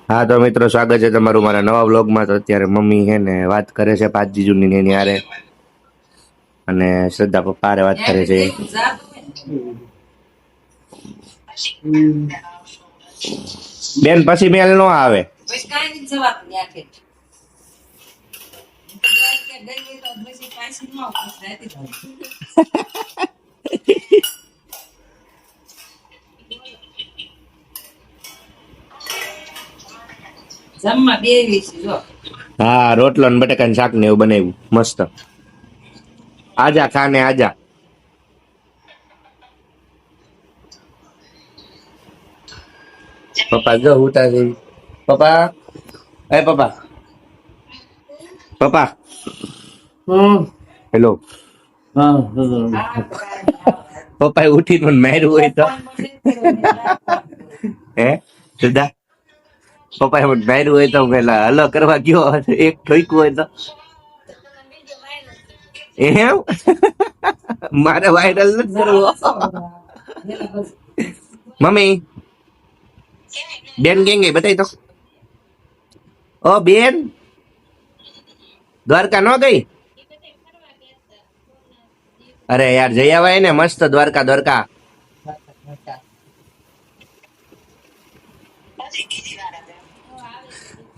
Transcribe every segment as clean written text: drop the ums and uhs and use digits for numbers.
હા તો મિત્રો, સ્વાગત છે તમારું મારા નવા વ્લોગમાં. તો અત્યારે મમ્મી છે ને વાત કરે છે 5 જૂનની એની હારે, અને શ્રદ્ધા પપ્પા હારે વાત કરે છે. બેન પછી મેલ નો આવે. હા, રોટલો ને બટાકાનું શાક ને એવું બનાવ્યું મસ્ત. આજા ખાને આજા. પપ્પા જો ઉતા છે. પપ્પા, એ પપ્પા, પપ્પા. હેલો. પપ્પા ઉઠી પણ માર્યું હોય તો હે સીધા પપ્પા મને માર્યું હોય તો પેલા હલો કરવા ગયો એક ઠોક્યું હોય તો એમ મારે વાયરલ નથી કરવો. મમ્મી બેન કેમ ગઈ બતાવી તો. ઓ બેન દ્વારકા ન ગઈ? અરે યાર જઈ આવાય ને, મસ્ત દ્વારકા. દ્વારકા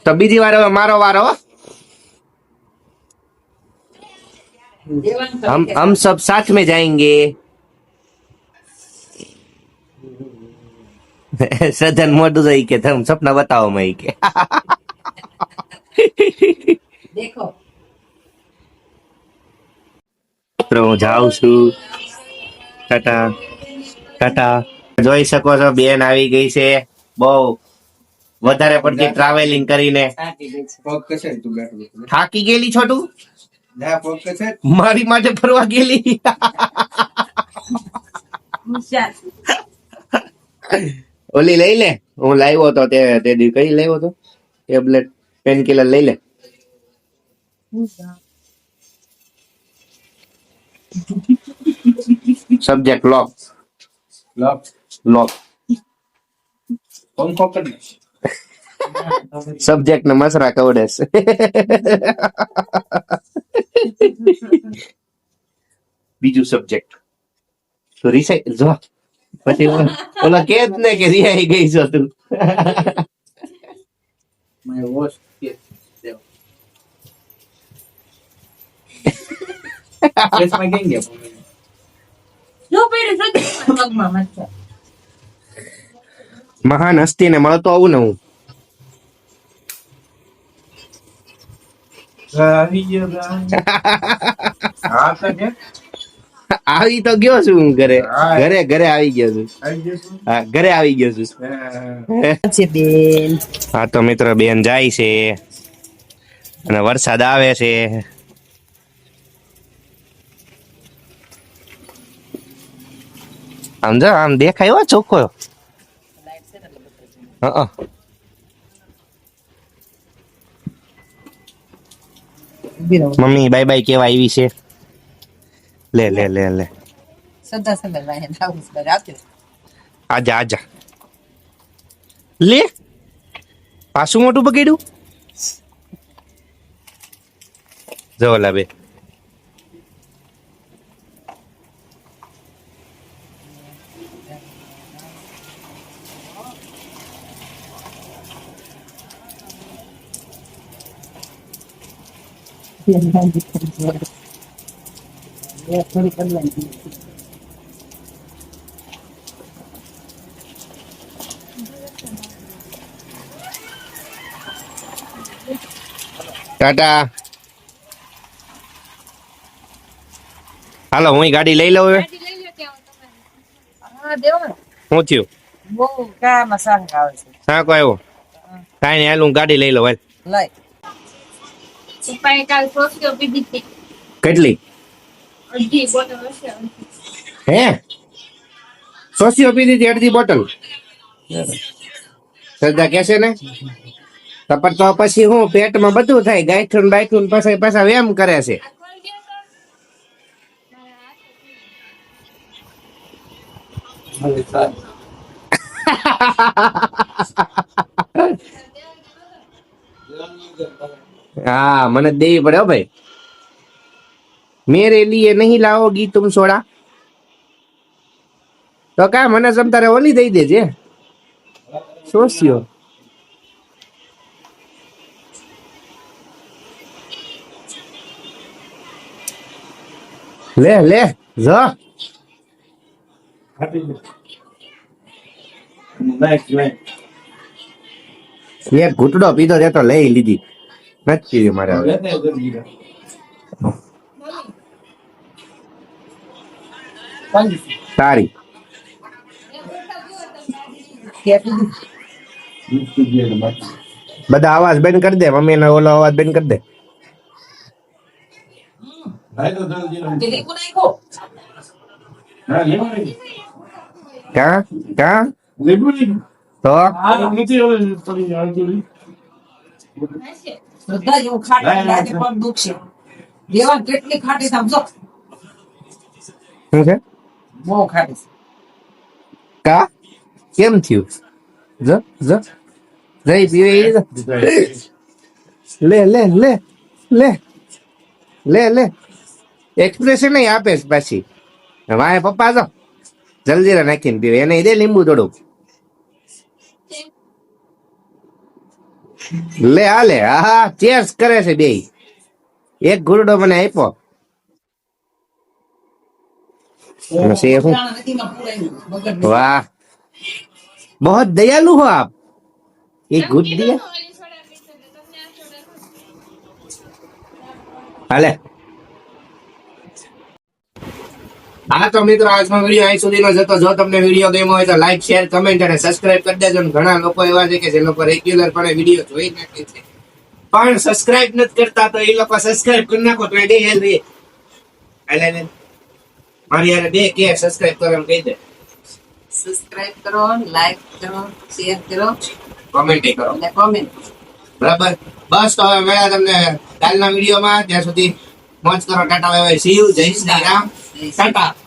તો બીજી વાર હવે મારો વારો. हम सब साथ में जाएंगे. સજન મોઢું જઈ કે તમે સપના બતાવો મય કે દેખો તો હું જાઉં છું. ટાટા ટાટા. જોઈ શકો છો બેન આવી ગઈ છે બહુ વધારે પડતી ટ્રાવેલિંગ કરીને. થાકી ગયેલી છો તું? મારી માટે ફરવા ગયેલી. ઓલી લઈ લે, હું લાવ્યો હતો તે દી. કઈ લાવ્યો હતો? ટેબ્લેટ પેન કિલર લઈ લે. સબ્જેક્ટ લોક લોક લોક. સબ્જેક્ટ ને મસરા કવડે છે. બીજું સબ્જેક્ટ તો રિસાઈકલ જો. પછી ઓલા કે જ ને કે રિહાઈ ગઈ છો તું. મહાન હસ્તી ને મળતો આવું ને હું. આવી તો ગયો છું હું ઘરે. ઘરે આવી ગયો છું. હા, ઘરે આવી ગયો છું. હા તો મિત્ર, બેન જાય છે અને વરસાદ આવે છે. આમ જો આમ દેખાય ચોખ્ખો. મમ્મી બાય બાય કેવા આવી છે. લે લે લે લે. આજા આજા લે. પાછું મોટું બગડ્યું. જો લા બે. ટાટા. હાલો હું ગાડી લઈ લઉં હવે. શું થયું? શાક આવ્યો? કાંઈ નહીં, હાલ હું ગાડી લઈ લઉં. કેટલી? હે સોસિયો પીધી હતી અડધી બોટલ. શ્રદ્ધા કે છે ને તો પછી હું પેટમાં બધું થાય. ગાયઠું બાયઠું પછી પાછા વેમ કરે છે. હા મને દેવી પડે હો ભાઈ. મેરે લીએ નહીં લાઓગી તુમ સોડા તો કા મને સમતારે ઓલી દઈ દેજે સોસ્યો. લે લે જો એક ઘૂંટડો પીધો તે તો લઈ લીધી નથી મારે હવે. તારી બધા અવાજ બંધ કરી દે મમ્મી નો ઓલો અવાજ બંધ કરી દે. કા કા તો બધા જેવું ખાટી લાગે પણ દુખશે. દેવાન કેટલી ખાટી સમજો. શું છે બહુ ખાટી છે. કા કેમ થયું જ જ જઈ પીવે લે લે લે લે લે લે એક્સપ્રેશન નહીં આપે છે પાછી વાય પપ્પા જો જલ્દી નાખીને પીવે એને દે લીંબુ થોડુંક લે હાલે હા ચેર્સ કરે છે બે એક ઘૂરડો મને આપ્યો वाह बहुत दयालु हो आप एक गुड दिया हाले હા તો મિત્રો આજનો વિડીયો અહીં સુધીનો જ હતો. જો તમને વિડીયો ગમ્યો હોય તો લાઈક શેર કમેન્ટ અને સબસ્ક્રાઇબ કરી દેજો. ઘણા લોકો એવા છે કે જે લોકો રેગ્યુલર પણ વિડીયો જોઈ નાખે છે પણ સબસ્ક્રાઇબ નથી કરતા તો એ લોકો સબસ્ક્રાઇબ કરી નાખો તો એ હેલ્ધી હાલે મારી યાર બે કે સબસ્ક્રાઇબ કરો એમ કહી દે. સબસ્ક્રાઇબ કરો, લાઈક કરો, શેર કરો, કોમેન્ટ કરો અને કોમેન્ટ. બરાબર બસ તો હવે મળ્યા તમને કાલના વિડીયોમાં. ત્યાં સુધી મોજ કરો. Tata bye bye see you. જય શ્રી રામ. ટાટા.